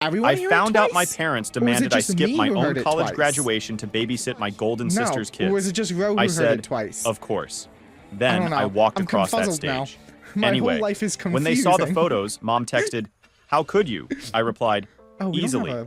Everyone I found out my parents demanded I skip my own college twice? graduation to babysit my golden sister's kids. Or was it just Ro who I heard said, it twice? of course. Then I I'm walked across that confuzzled stage. now. My Anyway, whole life is confusing. when they saw the photos, Mom texted, "How could you?" I replied, "Easily."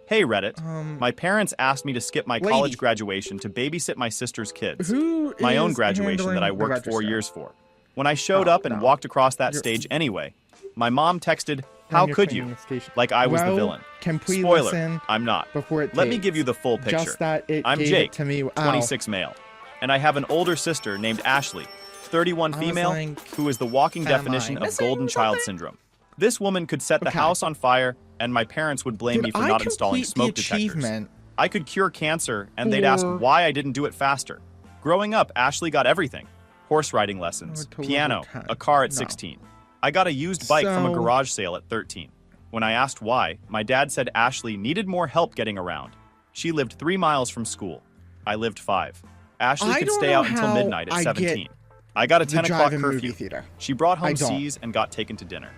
Hey Reddit, my parents asked me to skip my college graduation to babysit my sister's kids. My own graduation that I worked 4 years for. When I showed up and walked across that stage anyway, my mom texted, "How could you?" Like I was the villain. Spoiler, I'm not. Let me give you the full picture. I'm Jake, 26 male, and I have an older sister named Ashley, 31 female, who is the walking definition of golden child syndrome. This woman could set the house on fire, and my parents would blame me for not installing smoke detectors. I could cure cancer, and they'd ask why I didn't do it faster. Growing up, Ashley got everything. Horse riding lessons, piano, a car at 16. I got a used bike from a garage sale at 13. When I asked why, my dad said Ashley needed more help getting around. She lived 3 miles from school. I lived 5. Ashley could stay out until midnight at 17. I got a 10 o'clock curfew. She brought home C's and got taken to dinner.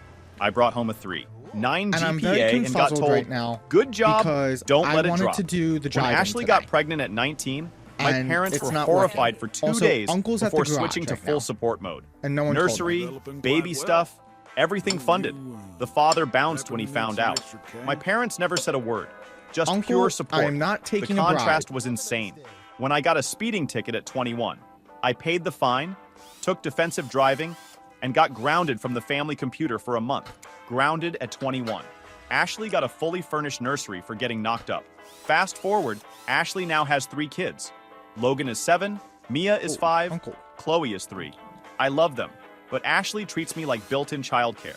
I brought home a 3. 9 GPA and got told, "Good job, don't let it drop." When Ashley got pregnant at 19, my parents were horrified for 2 days before switching to full support mode. Nursery, baby stuff, everything funded. The father bounced when he found out. My parents never said a word, just pure support. The contrast was insane. When I got a speeding ticket at 21, I paid the fine, took defensive driving, and got grounded from the family computer for a month. Grounded at 21. Ashley got a fully furnished nursery for getting knocked up. Fast forward, Ashley now has 3 kids. Logan is 7, Mia is 5, Chloe is 3. I love them, but Ashley treats me like built-in childcare.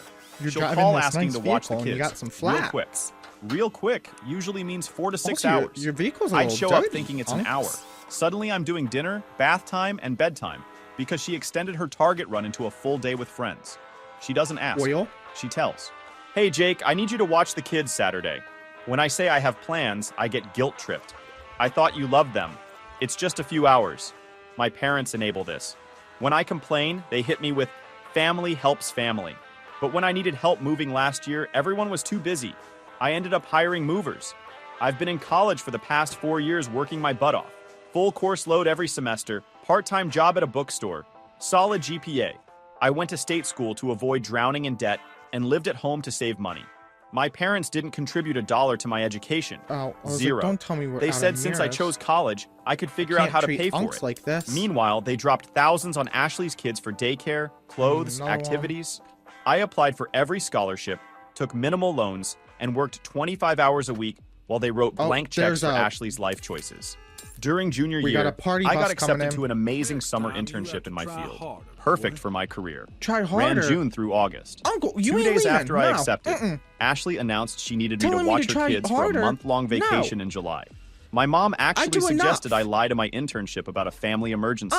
She'll call asking to watch the kids. Real quick. Real quick usually means 4 to 6 hours. I'd show up thinking it's an hour. Suddenly I'm doing dinner, bath time, and bedtime because she extended her Target run into a full day with friends. She doesn't ask. She tells. "Hey Jake, I need you to watch the kids Saturday." When I say I have plans, I get guilt-tripped. "I thought you loved them. It's just a few hours." My parents enable this. When I complain, they hit me with, "Family helps family." But when I needed help moving last year, everyone was too busy. I ended up hiring movers. I've been in college for the past 4 years working my butt off. Full course load every semester, part-time job at a bookstore, solid GPA. I went to state school to avoid drowning in debt and lived at home to save money. My parents didn't contribute $1 to my education. Zero. Don't tell me they said since I chose college, I could figure out how to pay for it. Meanwhile, they dropped thousands on Ashley's kids for daycare, clothes, activities. I applied for every scholarship, took minimal loans, and worked 25 hours a week while they wrote blank checks for Ashley's life choices. During junior year, I got accepted to an amazing summer internship in my field. Perfect for my career. Ran June through August. 2 days after I accepted, Ashley announced she needed me to watch her kids for a month-long vacation in July. My mom actually suggested I lie to my internship about a family emergency.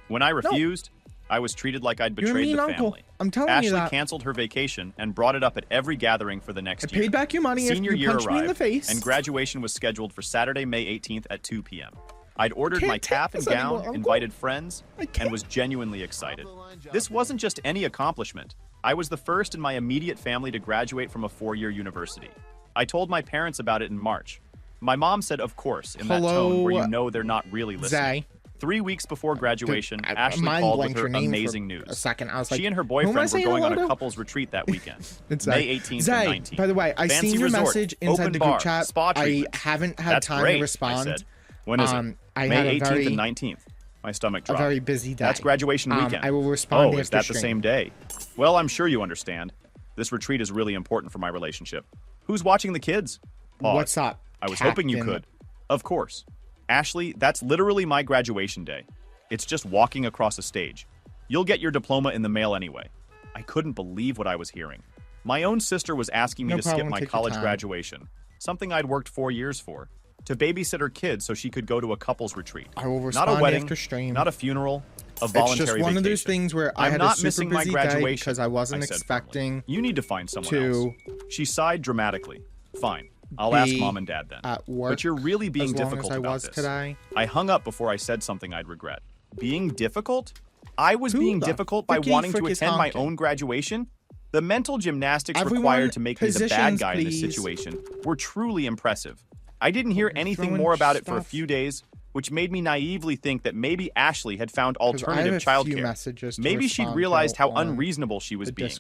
When I refused, I was treated like I'd betrayed the family. Ashley canceled her vacation and brought it up at every gathering for the next year. I paid back your money. Senior year arrived, and graduation was scheduled for Saturday, May 18th at 2 p.m. I'd ordered my cap and gown, invited friends, and was genuinely excited. This wasn't just any accomplishment. I was the first in my immediate family to graduate from a 4-year university. I told my parents about it in March. My mom said, of course, in that tone where you know they're not really listening. 3 weeks before graduation, Ashley called with her amazing news. She and her boyfriend were going on a couple's retreat that weekend, May 18th and 19th. By the way, I seen your message inside the group chat. I haven't had time to respond. I said. When is it? May 18th and 19th. My stomach dropped. A very busy day. That's graduation weekend. I will respond is that the same day? Well, I'm sure you understand. This retreat is really important for my relationship. Who's watching the kids? Pause. What's up? I was hoping you could. Of course. Ashley, that's literally my graduation day. It's just walking across a stage. You'll get your diploma in the mail anyway. I couldn't believe what I was hearing. My own sister was asking me to skip my college graduation, something I'd worked 4 years for, to babysit her kids so she could go to a couple's retreat. I will respond not a wedding, after stream. Not a funeral, a voluntary vacation. It's just one of those things where I had a super busy day because I wasn't expecting you need to find someone else. She sighed dramatically. Fine. I'll ask mom and dad then. But you're really being difficult about this. I hung up before I said something I'd regret. Being difficult? I was being difficult by wanting to attend my own graduation? The mental gymnastics required to make me the bad guy in this situation were truly impressive. I didn't hear anything more about it for a few days, which made me naively think that maybe Ashley had found alternative childcare. Maybe she'd realized how unreasonable she was being.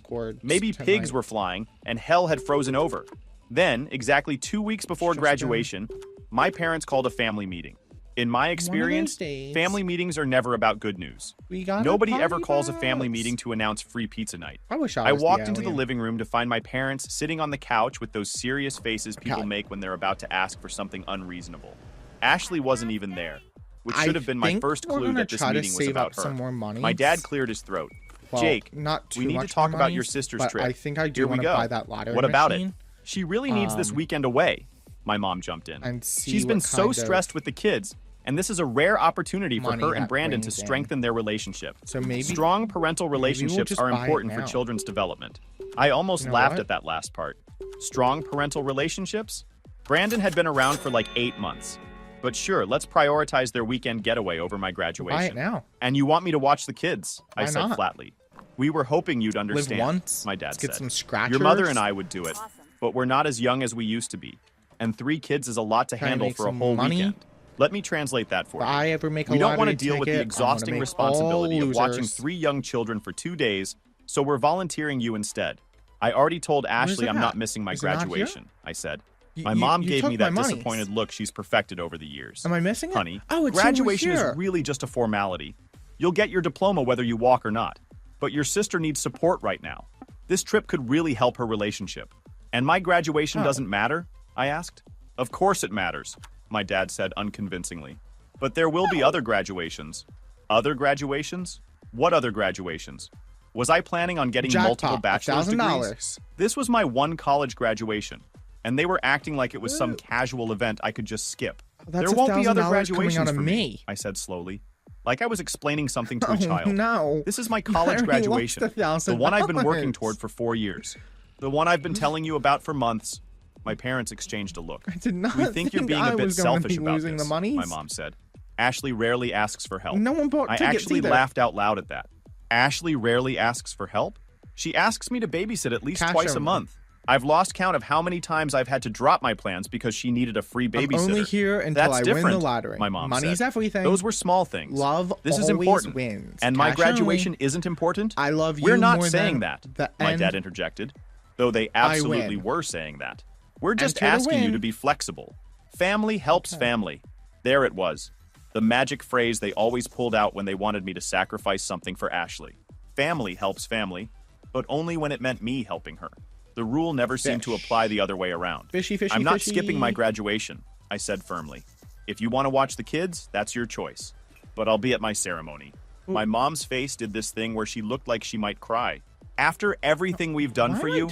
Maybe pigs were flying and hell had frozen over. Then, exactly 2 weeks before graduation, my parents called a family meeting. In my experience, family meetings are never about good news. Nobody ever calls a family meeting to announce free pizza night. I walked into the living room to find my parents sitting on the couch with those serious faces people make when they're about to ask for something unreasonable. Ashley wasn't even there, which should have been my first clue that this meeting was about her. My dad cleared his throat. Jake, we need to talk about your sister's trip. I think I do want to buy that lottery What about it? She really needs this weekend away. My mom jumped in. She's been so stressed with the kids, and this is a rare opportunity for her and Brandon to strengthen their relationship. So maybe strong parental relationships are important for children's development. I almost laughed at that last part. Strong parental relationships? Brandon had been around for like 8 months. But sure, let's prioritize their weekend getaway over my graduation. Buy it now. And you want me to watch the kids? I said flatly. We were hoping you'd understand, Live once, my dad get said. Some scratchers. Your mother and I would do it, but we're not as young as we used to be. And 3 kids is a lot to handle for a whole weekend. Let me translate that for you. We don't want to deal with the exhausting responsibility of watching 3 young children for 2 days, so we're volunteering you instead. I already told Ashley I'm not missing my graduation, I said. My mom gave me that disappointed look she's perfected over the years. Am I missing it? Honey, it's graduation is really just a formality. You'll get your diploma whether you walk or not. But your sister needs support right now. This trip could really help her relationship. And my graduation doesn't matter? I asked. Of course it matters, my dad said unconvincingly. But there will be other graduations. Other graduations? What other graduations? Was I planning on getting multiple bachelor's degrees? This was my one college graduation. And they were acting like it was some casual event I could just skip. There won't be other graduations for me, I said slowly. Like I was explaining something to a child. No. This is my college graduation. The one I've been working toward for 4 years. The one I've been telling you about for months. My parents exchanged a look. I did not We think you're being a bit selfish about this, my mom said. Ashley rarely asks for help. No one bought tickets I actually either. laughed out loud at that. Ashley rarely asks for help? She asks me to babysit at least twice a month. I've lost count of how many times I've had to drop my plans because she needed a free babysitter. I'm only here until I win the lottery. My mom Money's said. everything. Those were small things. Love This is always important. wins. And my graduation isn't important? I love you We're not more saying than that, my dad interjected. Though they absolutely were saying that. We're just asking you to be flexible. Family helps family. There it was. The magic phrase they always pulled out when they wanted me to sacrifice something for Ashley. Family helps family, but only when it meant me helping her. The rule never seemed to apply the other way around. I'm not skipping my graduation, I said firmly. If you want to watch the kids, that's your choice. But I'll be at my ceremony. My mom's face did this thing where she looked like she might cry. After everything we've done for you,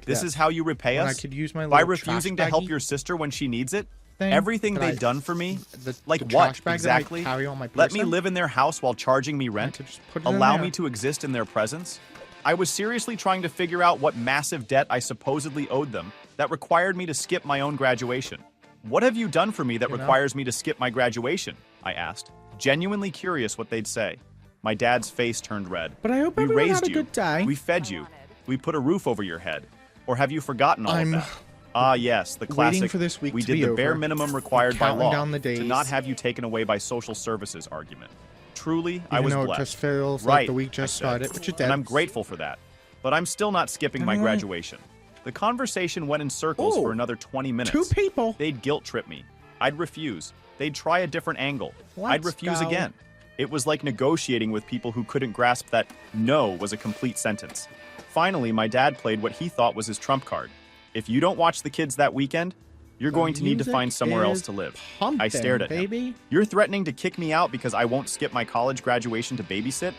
this is how you repay us? By refusing to help your sister when she needs it? Everything they've done for me? Like what, exactly? Let me live in their house while charging me rent? Allow me to exist in their presence? I was seriously trying to figure out what massive debt I supposedly owed them that required me to skip my own graduation. What have you done for me that requires me to skip my graduation? I asked, genuinely curious what they'd say. My dad's face turned red. But I hope everyone had a good day. We fed you. We put a roof over your head. Or have you forgotten all of that? Ah, yes, the classic. For this week we did the bare minimum required by law to not have you taken away by social services argument. Truly, I was blessed. It just feels like the week just started, which it did. And I'm grateful for that. But I'm still not skipping my graduation. The conversation went in circles for another 20 minutes. 2 people. They'd guilt trip me. I'd refuse. They'd try a different angle. I'd refuse again. It was like negotiating with people who couldn't grasp that no was a complete sentence. Finally, my dad played what he thought was his trump card. If you don't watch the kids that weekend, you're going to need to find somewhere else to live. I stared at him. You're threatening to kick me out because I won't skip my college graduation to babysit?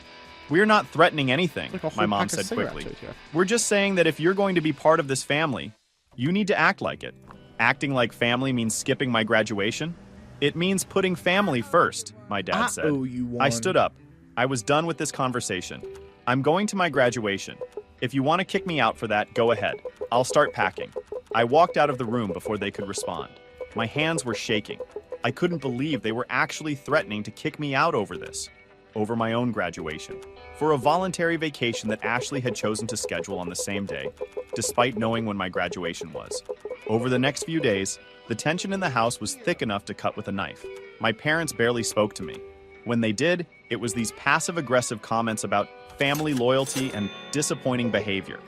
We're not threatening anything, my mom said quickly. We're just saying that if you're going to be part of this family, you need to act like it. Acting like family means skipping my graduation? It means putting family first, my dad said. I stood up. I was done with this conversation. I'm going to my graduation. If you want to kick me out for that, go ahead. I'll start packing. I walked out of the room before they could respond. My hands were shaking. I couldn't believe they were actually threatening to kick me out over this. Over my own graduation. for a voluntary vacation that Ashley had chosen to schedule on the same day, despite knowing when my graduation was. Over the next few days, the tension in the house was thick enough to cut with a knife. My parents barely spoke to me. When they did, it was these passive-aggressive comments about family loyalty and disappointing behavior.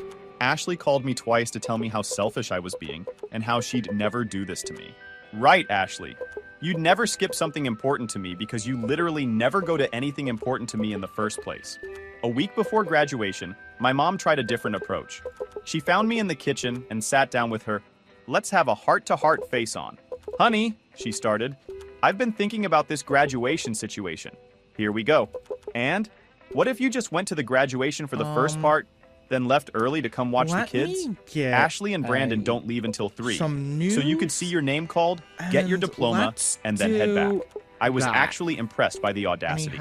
Ashley called me twice to tell me how selfish I was being and how she'd never do this to me. Right, Ashley. You'd never skip something important to me because you literally never go to anything important to me in the first place. A week before graduation, my mom tried a different approach. She found me in the kitchen and sat down with her. Let's have a heart-to-heart face-on. Honey, she started, I've been thinking about this graduation situation. Here we go. And what if you just went to the graduation for the first part, then left early to come watch the kids? Ashley and Brandon don't leave until 3, so you could see your name called, get your diploma, and then head back. I was actually impressed by the audacity.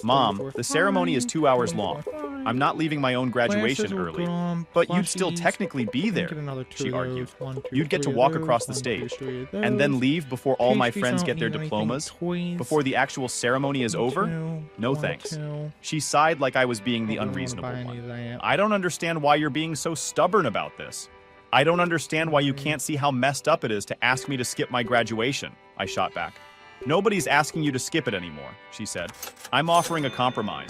Mom, the ceremony is 2 hours long. I'm not leaving my own graduation early, but you'd still technically be there, she argued. You'd get to walk across the stage, and then leave before all my friends get their diplomas, before the actual ceremony is over? No thanks. She sighed like I was being the unreasonable one. I don't understand why you're being so stubborn about this. I don't understand why you can't see how messed up it is to ask me to skip my graduation, I shot back. Nobody's asking you to skip it anymore, she said. I'm offering a compromise.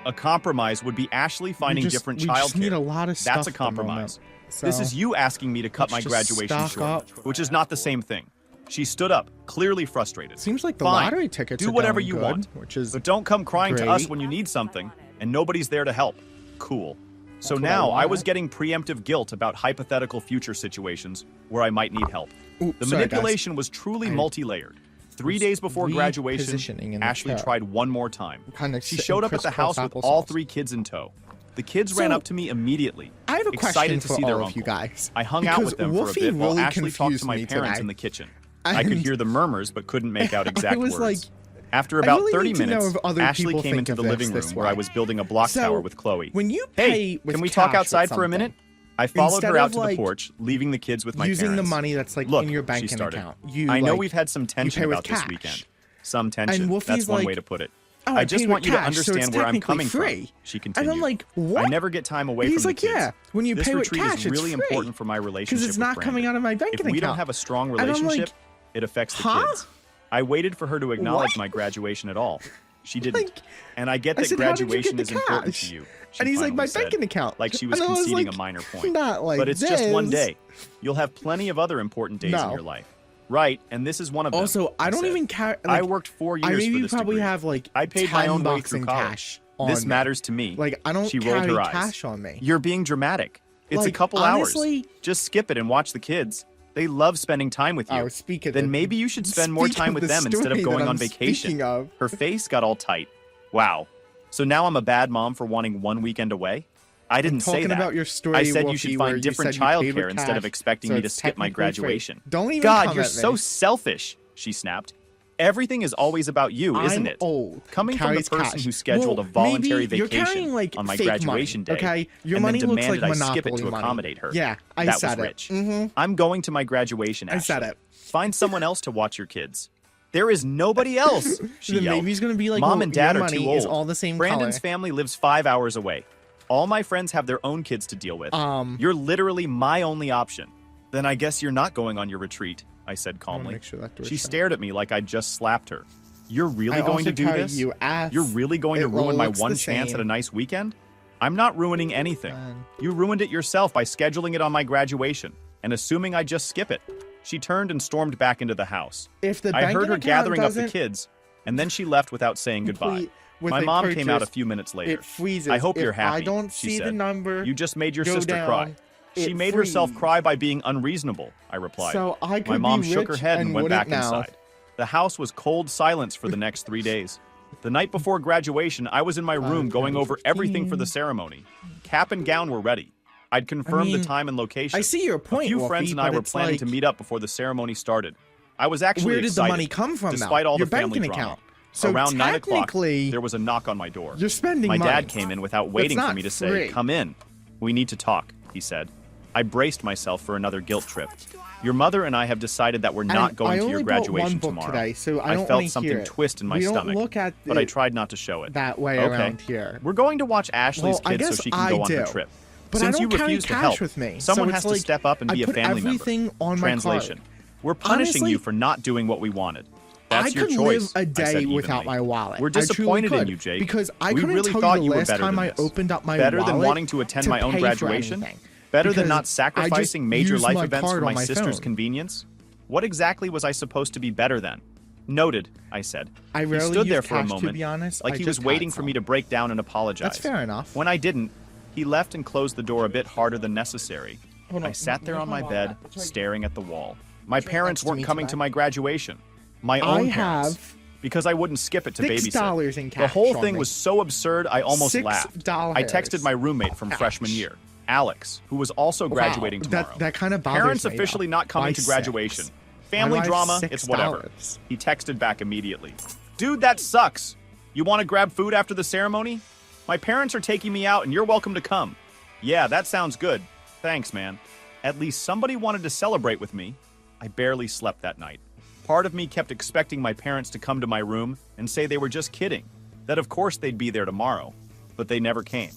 A compromise would be Ashley finding different childcare. That's a compromise. This is you asking me to cut my graduation short, which is not the same thing. She stood up, clearly frustrated. Seems like the lottery tickets do whatever you want, but don't come crying to us when you need something, and nobody's there to help. Cool. So now I was getting preemptive guilt about hypothetical future situations where I might need help. The manipulation was truly multi-layered. 3 days before graduation, Ashley tried one more time. She showed up at the house with all 3 kids in tow. The kids ran up to me immediately, I have a excited to see their all uncle. You guys. I hung out with them for a bit while Ashley talked to my parents in the kitchen. I could hear the murmurs but couldn't make out exact words. After about 30 minutes, Ashley came into the living room where I was building a block tower with Chloe. When you hey, can we talk outside for a minute? I followed her out to the porch, leaving the kids with my parents. Using the money that's like in your bank account. I know we've had some tension about this weekend. Some tension, that's one way to put it. I just want you to understand where I'm coming from, she continued. And I'm like, what? I never get time away from the kids. Yeah, when you pay with retreat cash, is really important for my relationship because it's not coming out of my bank account. If we don't have a strong relationship, it affects the kids. I waited for her to acknowledge my graduation at all. She didn't. And I get that graduation is important to you. And he's like, my banking account. Like she was conceding a minor point. But it's just one day. You'll have plenty of other important days in your life. Right, and this is one of them. Also, I don't even care. I worked 4 years for this degree. Probably have like I paid my own way through college. This matters to me. Like I don't carry cash on me. You're being dramatic. It's a couple hours. Just skip it and watch the kids. They love spending time with you. Then maybe you should spend more time with them instead of going on vacation. Her face got all tight. Wow. So now I'm a bad mom for wanting 1 weekend away? I didn't say that. About your story, I said you should find different childcare instead of expecting me to skip my graduation. Don't even God, you're so selfish, she snapped. Everything is always about you, isn't it? Coming from the person who scheduled a voluntary vacation on my graduation day, okay? Your and money then looks demanded like I skip it to Monopoly accommodate her. Yeah, I that said was rich. I'm going to my graduation, Ashley. I said it. Find someone else to watch your kids. There is nobody else, she yelled. Maybe he's gonna be like, Mom and Dad are too old. All the same Brandon's family lives 5 hours away. All my friends have their own kids to deal with. You're literally my only option. Then I guess you're not going on your retreat, I said calmly. She stared at me like I'd just slapped her. You're really going to do this? You're really going to ruin my one chance at a nice weekend? I'm not ruining anything. You ruined it yourself by scheduling it on my graduation and assuming I'd just skip it. She turned and stormed back into the house. I heard her gathering up the kids, and then she left without saying goodbye. My mom came out a few minutes later. It freezes. I hope you're happy, I don't see the number. You just made your sister cry. She made herself cry by being unreasonable, I replied. So I could My mom be shook her rich head and went back now. inside. The house was cold silence for the next 3 days. The night before graduation, I was in my room going over everything for the ceremony. Cap and gown were ready. I'd confirmed the time and location. I see your point, A few Wolfie, friends and I were planning to meet up before the ceremony started. I was actually excited. Where did the money come from, despite all your the family banking drama. account. So around 9 o'clock, there was a knock on my door. You're spending My money. dad came in without waiting for me to say, "Come in. We need to talk," he said. I braced myself for another guilt trip. Your mother and I have decided that we're not going to your graduation tomorrow. Today, so I felt something twist in my stomach, but I tried not to show it. That way around here. We're going to watch Ashley's kids so she can go on her trip. But Since I don't you refuse to help, with me, someone has to step up and be a family member. On Translation: we're punishing you for not doing what we wanted. That's your choice. I could live a day without my wallet. We're disappointed in you, Jake. Because I we couldn't really tell thought you you the were last better time than I this. opened up my Better wallet than wanting to attend my own graduation. Better than not sacrificing major life events for my sister's convenience. What exactly was I supposed to be better than? Noted, I said. He stood there for a moment, to be honest. like he was waiting for me to break down and apologize. That's fair enough. When I didn't, he left and closed the door a bit harder than necessary. I sat there on my bed, staring at the wall. My parents weren't coming to my graduation. My own parents. Because I wouldn't skip it to babysit. $6 in cash. The whole thing was so absurd, I almost laughed. I texted my roommate from freshman year, Alex, who was also graduating tomorrow. That kind of bothers Parents me, officially not coming to graduation. Family drama, it's whatever. He texted back immediately. Dude, that sucks. You want to grab food after the ceremony? My parents are taking me out and you're welcome to come. Yeah, that sounds good. Thanks, man. At least somebody wanted to celebrate with me. I barely slept that night. Part of me kept expecting my parents to come to my room and say they were just kidding, that of course they'd be there tomorrow, but they never came.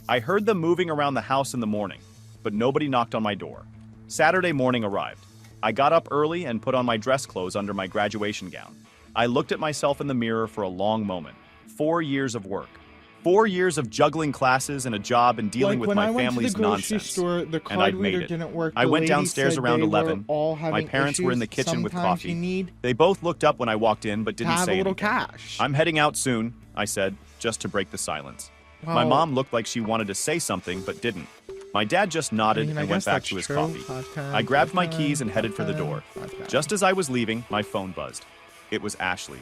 I heard them moving around the house in the morning, but nobody knocked on my door. Saturday morning arrived. I got up early and put on my dress clothes under my graduation gown. I looked at myself in the mirror for a long moment. 4 years of work. 4 years of juggling classes and a job and dealing with my family's nonsense. And I'd made it. I went downstairs around 11. My parents were in the kitchen with coffee. They both looked up when I walked in, but didn't say anything. I'm heading out soon, I said, just to break the silence. My mom looked like she wanted to say something, but didn't. My dad just nodded and went back to his coffee. I grabbed my keys and headed for the door. Just as I was leaving, my phone buzzed. It was Ashley.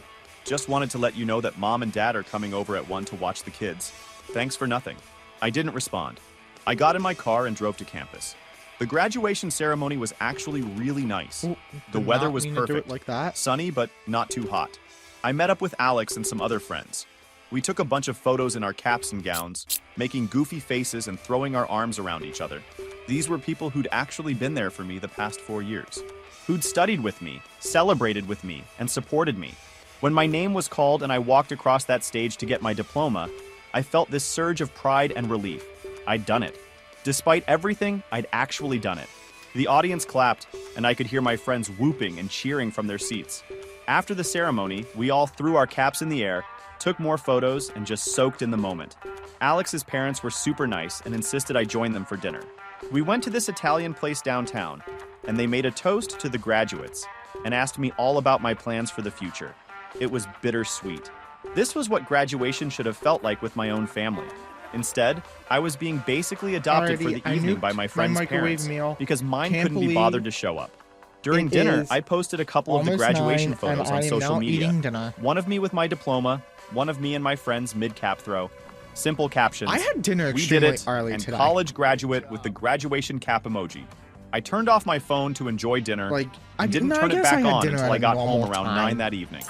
Just wanted to let you know that Mom and Dad are coming over at 1 to watch the kids. Thanks for nothing. I didn't respond. I got in my car and drove to campus. The graduation ceremony was actually really nice. The weather was perfect. Sunny, but not too hot. I met up with Alex and some other friends. We took a bunch of photos in our caps and gowns, making goofy faces and throwing our arms around each other. These were people who'd actually been there for me the past 4 years. Who'd studied with me, celebrated with me, and supported me. When my name was called and I walked across that stage to get my diploma, I felt this surge of pride and relief. I'd done it. Despite everything, I'd actually done it. The audience clapped, and I could hear my friends whooping and cheering from their seats. After the ceremony, we all threw our caps in the air, took more photos, and just soaked in the moment. Alex's parents were super nice and insisted I join them for dinner. We went to this Italian place downtown, and they made a toast to the graduates and asked me all about my plans for the future. It was bittersweet. This was what graduation should have felt like with my own family. Instead, I was being basically adopted for the evening by my friend's parents because mine couldn't be bothered to show up. During dinner, I posted a couple of the graduation photos on social media. One of me with my diploma, one of me and my friend's mid-cap throw. Simple captions. I had dinner we did it, early and today. College graduate with the graduation cap emoji. I turned off my phone to enjoy dinner and didn't turn it back on until I got home around 9 that evening.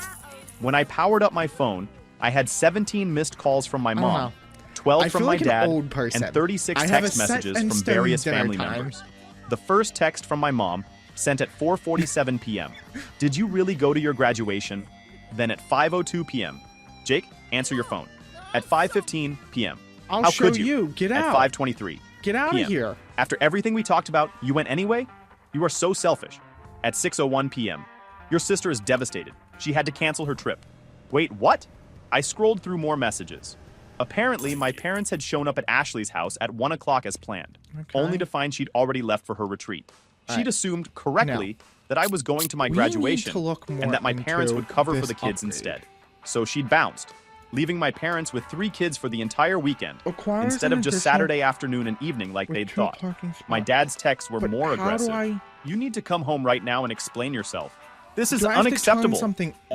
When I powered up my phone, I had 17 missed calls from my mom, 12 from my dad, and 36 text messages from various family members. The first text from my mom, sent at 4:47 p.m. Did you really go to your graduation? Then at 5:02 p.m. Jake, answer your phone. At 5:15 p.m. How could you? Get out. At 5:23. Get out of here. After everything we talked about, you went anyway? You are so selfish. At 6:01 p.m. Your sister is devastated. She had to cancel her trip. Wait, what? I scrolled through more messages. Apparently, my parents had shown up at Ashley's house at 1 o'clock as planned, only to find she'd already left for her retreat. She'd assumed correctly that I was going to my graduation and that my parents would cover for the kids instead. So she'd bounced, leaving my parents with 3 kids for the entire weekend, instead of just Saturday afternoon and evening like they'd thought. My dad's texts were more aggressive. You need to come home right now and explain yourself. This is unacceptable.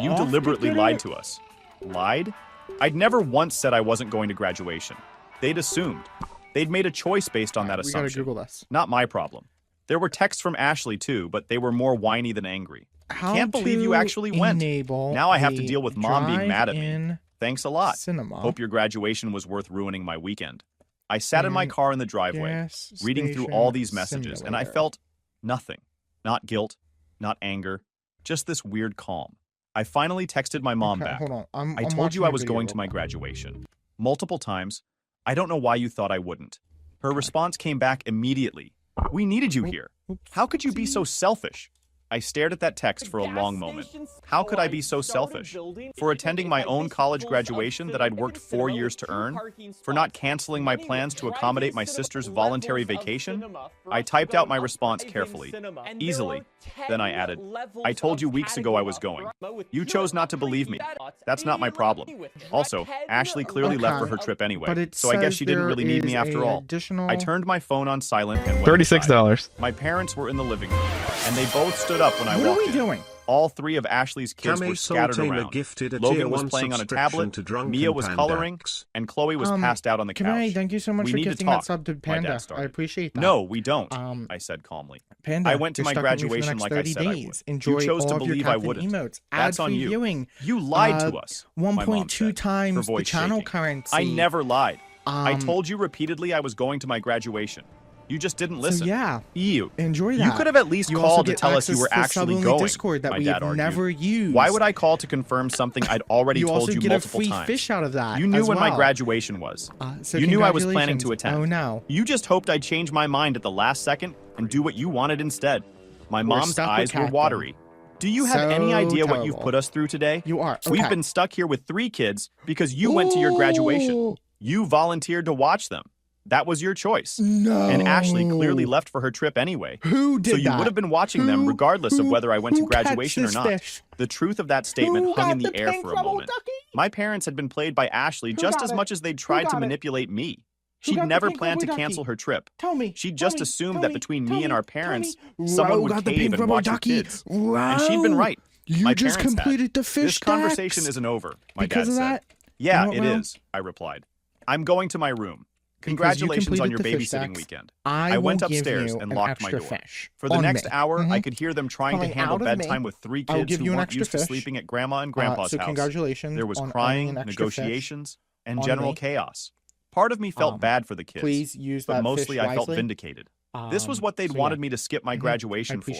You deliberately lied to us. Lied? I'd never once said I wasn't going to graduation. They'd assumed. They'd made a choice based on that assumption. We gotta Google this. Not my problem. There were texts from Ashley too, but they were more whiny than angry. Can't believe you actually went. Now I have to deal with Mom being mad at me. Thanks a lot. Cinema. Hope your graduation was worth ruining my weekend. I sat in my car in the driveway, reading through all these messages, and I felt nothing. Not guilt, not anger, just this weird calm. I finally texted my mom back. Hold on. I told you I was going to my graduation. Multiple times. I don't know why you thought I wouldn't. Her response came back immediately. We needed you here. How could you be so selfish? I stared at that text for a long moment. How could I be so selfish? For attending my own college graduation that I'd worked 4 years to earn? For not canceling my plans to accommodate my sister's voluntary vacation? I typed out my response carefully, easily. Then I added, I told you weeks ago I was going. You chose not to believe me. That's not my problem. Also, Ashley clearly left for her trip anyway, so I guess she didn't really need me after all. I turned my phone on silent and went $36. inside. My parents were in the living room, and they both stood up when I walked in. What are we doing? All 3 of Ashley's kids were scattered around. Logan was playing on a tablet, Mia was coloring, and Chloe was passed out on the couch. Thank you so much for gifting that sub to Panda. I appreciate that. No, we don't, I said calmly. Panda, I went to my graduation like I said I would. Enjoy you chose to all believe I wouldn't. Emotes. That's on you. Viewing. You lied to us. 1.2 times the channel currency. I never lied. I told you repeatedly I was going to my graduation. You just didn't listen. So yeah, you enjoy that. You could have at least called to tell us you were actually going. Discord that we have never used. Why would I call to confirm something I'd already told you multiple times? You also get a free fish out of that. You knew when my graduation was. So you knew I was planning to attend. Oh no. You just hoped I'd change my mind at the last second and do what you wanted instead. My mom's eyes were watery. Do you have any idea what you've put us through today? You are. Okay. We've been stuck here with 3 kids because you went to your graduation. You volunteered to watch them. That was your choice. No. And Ashley clearly left for her trip anyway. Who did that? So you would have been watching them regardless of whether I went to graduation or not. Fish? The truth of that statement hung in the air for a moment. My parents had been played by Ashley just as much as they'd tried to manipulate me. She'd never planned to cancel her trip. Tell me. She'd just assumed that between me and our parents, someone would cave and watch her kids. And she'd been right. You just completed the fish This conversation isn't over, my dad said. Yeah, it is, I replied. I'm going to my room. Congratulations on your babysitting weekend. I went upstairs and locked my door. For the next hour, I could hear them trying to handle bedtime with 3 kids who weren't used to sleeping at Grandma and Grandpa's house. Congratulations. There was crying, negotiations, and general chaos. Part of me felt bad for the kids, but mostly I felt vindicated. This was what they'd wanted me to skip my graduation for.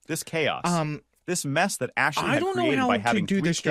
This chaos. This mess that Ashley had created by having 3 kids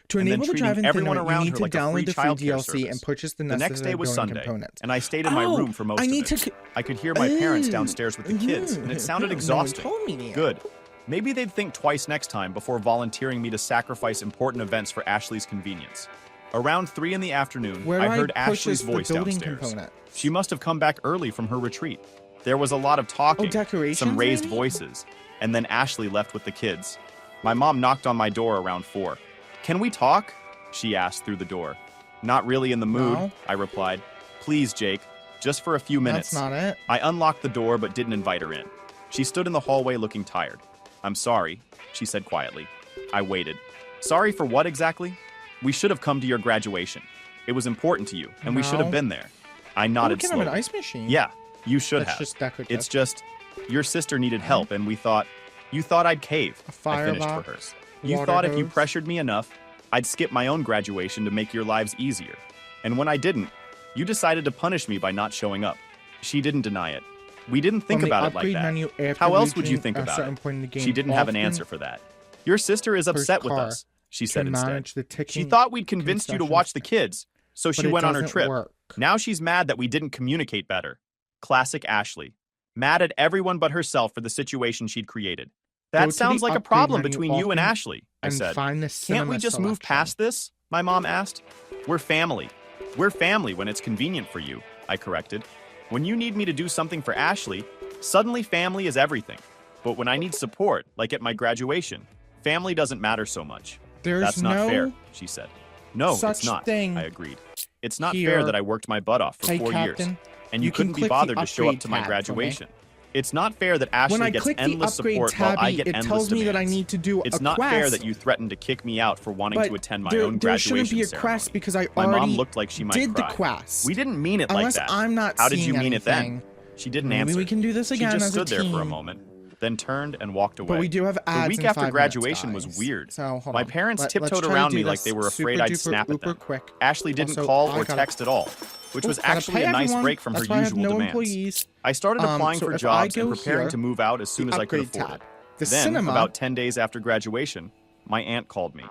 to and then enable the treating drive-in everyone thing, around you her need like to a free download the free childcare DLC service. and purchase the The next day was Sunday, components. and I stayed in my room for most of it. I could hear my parents downstairs with the kids, and it sounded exhausting. Good. Maybe they'd think twice next time before volunteering me to sacrifice important events for Ashley's convenience. Around 3 in the afternoon, I heard Ashley's voice downstairs. She must have come back early from her retreat. There was a lot of talking, some raised voices, and then Ashley left with the kids. My mom knocked on my door around 4. Can we talk? She asked through the door. Not really in the mood, No. I replied. Please, Jake, just for a few minutes. That's not it. I unlocked the door but didn't invite her in. She stood in the hallway looking tired. I'm sorry, she said quietly. I waited. Sorry for what exactly? We should have come to your graduation. It was important to you, and we should have been there. I nodded slowly. Have an ice machine. Yeah, you should That's have. Just decorative. It's just, your sister needed help, and we thought, you thought I'd cave. I finished for her. You thought if you pressured me enough, I'd skip my own graduation to make your lives easier. And when I didn't, you decided to punish me by not showing up. She didn't deny it. We didn't think about it like that. How else would you think about it? She didn't have an answer for that. Your sister is upset with us, she said instead. She thought we'd convinced you to watch the kids, so she went on her trip. Now she's mad that we didn't communicate better. Classic Ashley. Mad at everyone but herself for the situation she'd created. That sounds like a problem between you and Ashley, I said. Can't we just move past this? My mom asked. We're family. We're family when it's convenient for you, I corrected. When you need me to do something for Ashley, suddenly family is everything. But when I need support, like at my graduation, family doesn't matter so much. That's not fair, she said. No, it's not, I agreed. It's not fair that I worked my butt off for 4 years, and you couldn't be bothered to show up to my graduation. It's not fair that Ashley gets endless support while I get endless demands. It's not fair that you threatened to kick me out for wanting to attend my own graduation ceremony. Because I my mom looked like she might did cry. the quest. We didn't mean it like that. I'm not How did you mean it then? She didn't answer. Maybe we can do this again She just as stood a there for a team. moment. then turned and walked away. But we do have ads. The week in after 5 graduation minutes, was weird. So, hold My on. parents tiptoed around me like they were afraid I'd snap at them. Quick. Ashley didn't Also, call or text at all, which was actually a nice break from her usual demands. I started applying for jobs and preparing to move out as soon as I could afford it. Then, about 10 days after graduation, my aunt called me.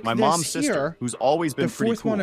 My mom's sister, who's always been pretty cool,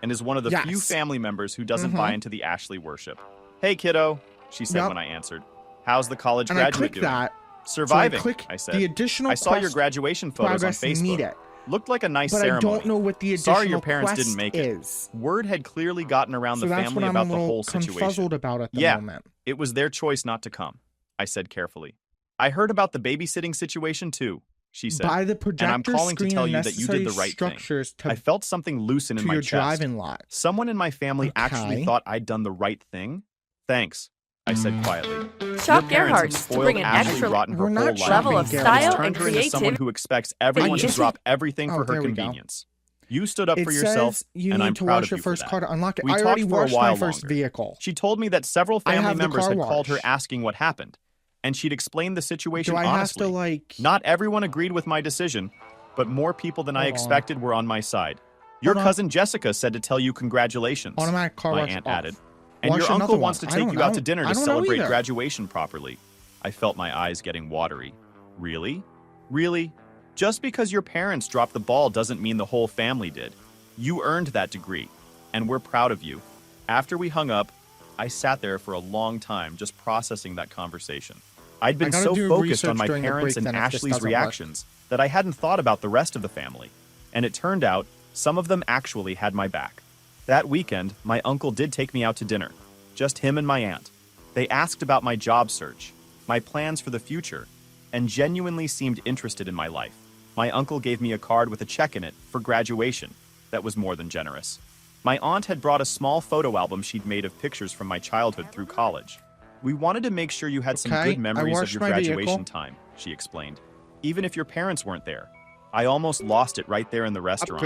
and is one of the few family members who doesn't buy into the Ashley worship. Hey, kiddo, she said when I answered. How's the college graduate doing? Surviving, I said. I saw your graduation photos on Facebook. Looked like a nice ceremony. But I don't know what the additional Sorry your parents didn't make it. Word had clearly gotten around the family about the whole situation. About at the moment. It was their choice not to come, I said carefully. I heard about the babysitting situation too, she said. By the projector, and I'm calling to tell you that you did the right thing. I felt something loosen in my chest. Someone in my family actually thought I'd done the right thing. Thanks, I said quietly. Shock Gerhardt's to bring an extra level of style and creativity. Into someone who expects everyone to drop everything for her convenience. You stood up for yourself, and I'm proud of you for that. We talked for a while longer. She told me that several family members had called her asking what happened, and she'd explained the situation honestly. Not everyone agreed with my decision, but more people than I expected were on my side. Your cousin Jessica said to tell you congratulations, my aunt added. And your uncle wants to take you out to dinner to celebrate graduation properly. I felt my eyes getting watery. Really? Really? Just because your parents dropped the ball doesn't mean the whole family did. You earned that degree, and we're proud of you. After we hung up, I sat there for a long time just processing that conversation. I'd been so focused on my parents and Ashley's reactions that I hadn't thought about the rest of the family. And it turned out some of them actually had my back. That weekend, my uncle did take me out to dinner. Just him and my aunt. They asked about my job search, my plans for the future, and genuinely seemed interested in my life. My uncle gave me a card with a check in it for graduation. That was more than generous. My aunt had brought a small photo album she'd made of pictures from my childhood through college. We wanted to make sure you had some good memories of your graduation time, she explained. Even if your parents weren't there. I almost lost it right there in the restaurant.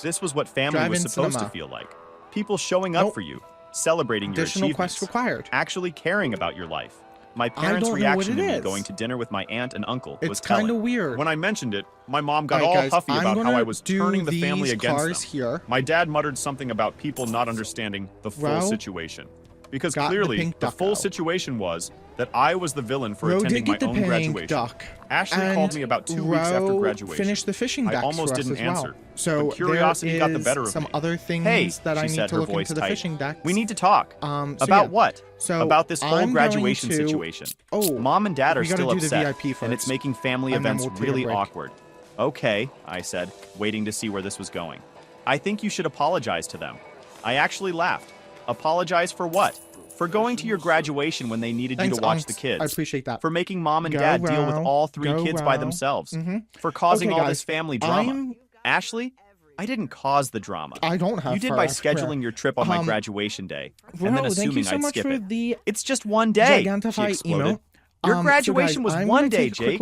This was what family was supposed to feel like. People showing up for you, celebrating your achievements, actually caring about your life. My parents' reaction to me going to dinner with my aunt and uncle was telling. It's kind of weird. When I mentioned it, my mom got all huffy about how I was turning the family against them. My dad muttered something about people not understanding the full situation. Because clearly, the full situation was that I was the villain for attending my own graduation. Ashley called me about 2 weeks after graduation. Finished the fishing decks I almost didn't answer. So curiosity got the better of me. Some other things that I need to look into the fishing decks. We need to talk. About what? About this whole graduation situation. Mom and Dad are still upset, and it's making family events really awkward. Okay, I said, waiting to see where this was going. I think you should apologize to them. I actually laughed. Apologize for what? For going to your graduation when they needed you to watch the kids. I appreciate that. For making Mom and Dad deal with all 3 kids by themselves. For causing all this family drama. Ashley, I didn't cause the drama. I don't have. You did by scheduling your trip on my graduation day, and then assuming I'd skip it. It's just one day, she exploded. Your graduation was one day, Jake.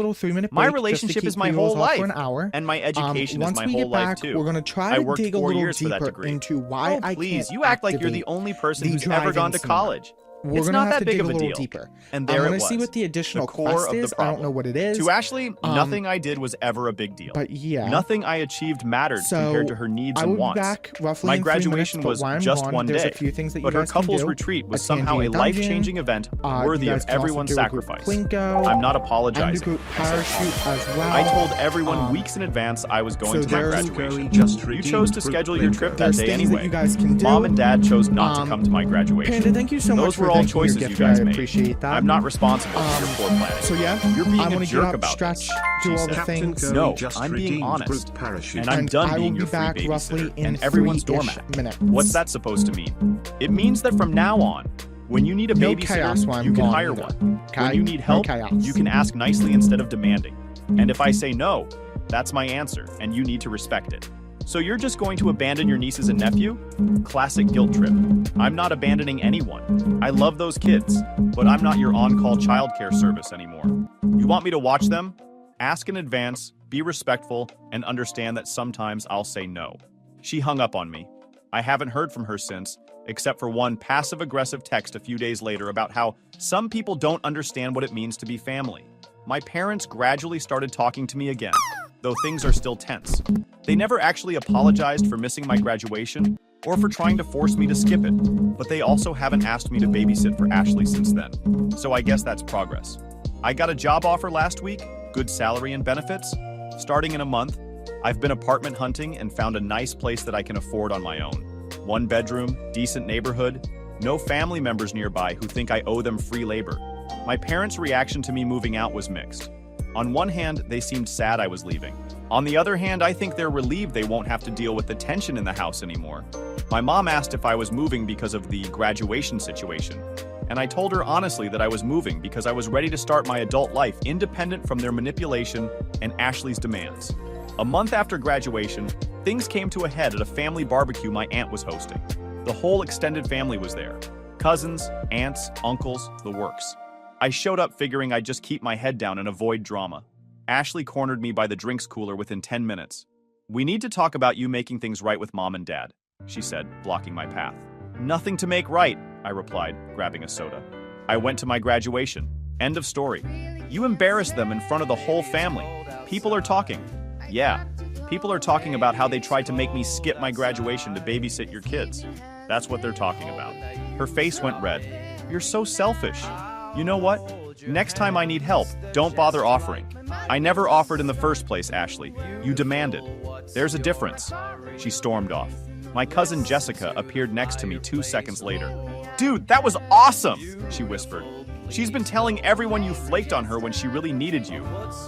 My relationship is my whole life, and my education is my whole life too. We're gonna try to dig a little deeper into why I please, you act like you're the only person who's ever gone to college. It's not that big of a deal. And there it was. See what the additional quest is. I don't know what it is. To Ashley, nothing I did was ever a big deal. But yeah, nothing I achieved mattered compared to her needs and wants. My graduation was just one day, but her couple's retreat was somehow a life-changing event worthy of everyone's sacrifice. I'm not apologizing. I told everyone weeks in advance I was going to my graduation. You chose to schedule your trip that day anyway. Mom and Dad chose not to come to my graduation. Thank you so much. Those were all choices you guys made. I'm not responsible for your poor planning. So yeah, you're being a jerk about this. Do all the things. No, I'm being honest. And I'm done being your free babysitter and everyone's doormat. What's that supposed to mean? It means that from now on, when you need a babysitter, you can hire one. When you need help, you can ask nicely instead of demanding. And if I say no, that's my answer, and you need to respect it. So you're just going to abandon your nieces and nephew? Classic guilt trip. I'm not abandoning anyone. I love those kids, but I'm not your on-call childcare service anymore. You want me to watch them? Ask in advance, be respectful, and understand that sometimes I'll say no. She hung up on me. I haven't heard from her since, except for one passive-aggressive text a few days later about how some people don't understand what it means to be family. my parents gradually started talking to me again, though things are still tense. They never actually apologized for missing my graduation or for trying to force me to skip it, but they also haven't asked me to babysit for Ashley since then. So I guess that's progress. I got a job offer last week, good salary and benefits. Starting in a month, I've been apartment hunting and found a nice place that I can afford on my own. 1 bedroom, decent neighborhood, no family members nearby who think I owe them free labor. My parents' reaction to me moving out was mixed. On one hand, they seemed sad I was leaving. On the other hand, I think they're relieved they won't have to deal with the tension in the house anymore. My mom asked if I was moving because of the graduation situation, and I told her honestly that I was moving because I was ready to start my adult life independent from their manipulation and Ashley's demands. A month after graduation, things came to a head at a family barbecue my aunt was hosting. The whole extended family was there. Cousins, aunts, uncles, the works. I showed up figuring I'd just keep my head down and avoid drama. Ashley cornered me by the drinks cooler within 10 minutes. "We need to talk about you making things right with Mom and Dad," she said, blocking my path. "Nothing to make right," I replied, grabbing a soda. "I went to my graduation. End of story." "You embarrassed them in front of the whole family. People are talking." "Yeah, people are talking about how they tried to make me skip my graduation to babysit your kids. That's what they're talking about." Her face went red. "You're so selfish. You know what? Next time I need help, don't bother offering." "I never offered in the first place, Ashley. You demanded. There's a difference." She stormed off. My cousin Jessica appeared next to me 2 seconds later. "Dude, that was awesome," she whispered. "She's been telling everyone you flaked on her when she really needed you.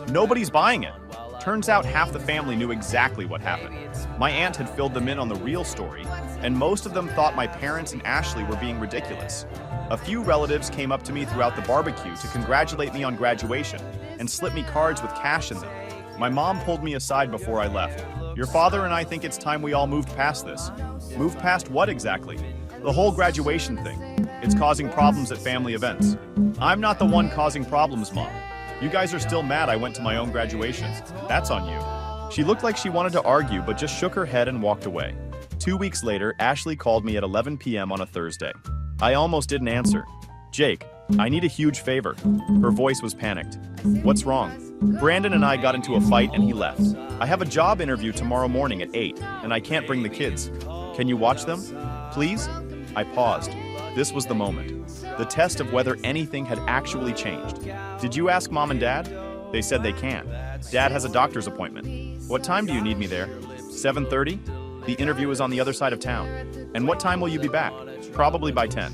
Nobody's buying it." Turns out half the family knew exactly what happened. My aunt had filled them in on the real story, and most of them thought my parents and Ashley were being ridiculous. A few relatives came up to me throughout the barbecue to congratulate me on graduation and slip me cards with cash in them. My mom pulled me aside before I left. "Your father and I think it's time we all moved past this." "Moved past what exactly?" "The whole graduation thing. It's causing problems at family events." "I'm not the one causing problems, Mom. You guys are still mad I went to my own graduation. That's on you." She looked like she wanted to argue but just shook her head and walked away. 2 weeks later, Ashley called me at 11 p.m. on a Thursday. I almost didn't answer. "Jake, I need a huge favor." Her voice was panicked. "What's wrong?" "Brandon and I got into a fight and he left. I have a job interview tomorrow morning at 8, and I can't bring the kids. Can you watch them? Please?" I paused. This was the moment. The test of whether anything had actually changed. "Did you ask Mom and Dad?" "They said they can. Dad has a doctor's appointment." "What time do you need me there?" 7:30? "The interview is on the other side of town." "And what time will you be back?" "Probably by 10.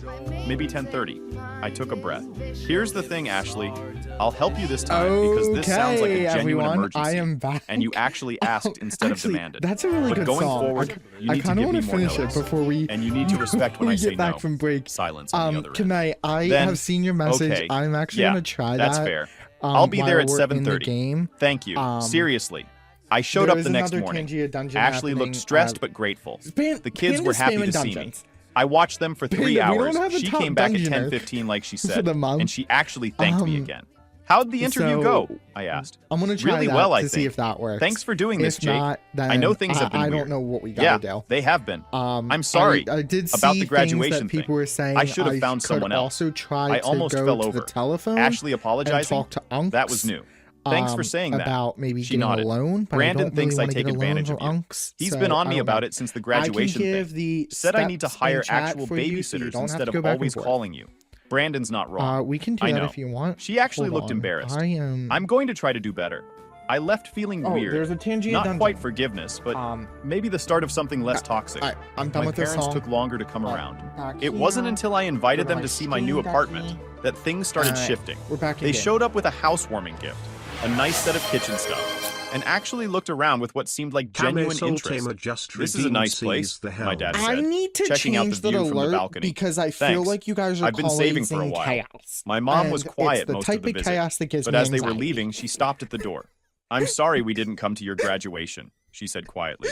Maybe 10:30. I took a breath. "Here's the thing, Ashley. I'll help you this time because this sounds like a genuine emergency. I am back. And you actually asked instead of demanded. That's a really good going song. Forward, you need to give me more finish notice. it before we and you need to respect when I say get back no. from break. Silence on the other Can end. I Then, have seen your message. okay, I'm actually yeah, gonna try that's that. fair. I'll be there at while we're in the 7:30. game. Thank you. Seriously. I showed There up is the next another morning. Tangia dungeon Ashley happening, looked stressed but grateful. Spam- The kids were Spam happy to is see me. dungeons. I watched them for 3 We don't hours. have a She top came back at dungeoner 10:15 like she for said, the month. and she actually thanked me again. "How'd the interview go?" I asked. I'm gonna try really that well, I to see think. if that works. Thanks for doing this, If Jake. not, then I know things have been I weird. don't know what we Yeah, gotta do. they have been. I'm sorry I did about see the graduation things that people thing. were saying. I should have found could someone else. Also try I to almost go fell to over. the telephone. Ashley and apologizing? talk to Unks. That was new. Thanks for saying that. About maybe She getting nodded. a loan. But Brandon I don't thinks really I wanna take get a loan advantage from of you. Unks, He's so been on I me don't about know. it since the I graduation can give thing. the Said I need to steps hire in chat actual for you, so you babysitters don't have instead to of go back and always forth. calling you. Brandon's not wrong. We can do I that know. if you want. She actually Hold looked on. embarrassed. I am. I'm going to try to do better. I left feeling weird. There's a Tangia Not dungeon. quite forgiveness, but maybe the start of something less toxic. I'm done My with this parents song. took longer to come around. Back It wasn't here. until I invited Go to them my to see my new Steam deck apartment here. that things started Alright, shifting. we're back in They game. showed up with a housewarming gift, a nice set of kitchen stuff, and actually looked around with what seemed like genuine interest. "This is a nice place," my dad said, I need to checking out change the that view from the alert balcony. because I feel Thanks. like you guys are I've been saving for a causing while. chaos. My mom was And quiet it's the most type of the visit, chaos that gives but me as they were anxiety. leaving, she stopped at the door. "I'm sorry we didn't come to your graduation," she said quietly.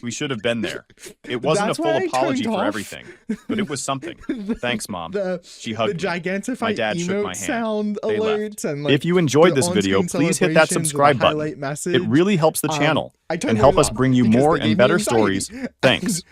"We should have been there. It wasn't That's a full why I apology turned for off everything, but it was something. Thanks, Mom." The She hugged me. Gigantify My dad shook emote my hand. sound They left. alerts and like If you enjoyed the this video, on-screen please hit that celebrations with a subscribe button. highlight message. It really helps the channel I turned and help those us off bring you because more they gave and me better anxiety. stories. Thanks.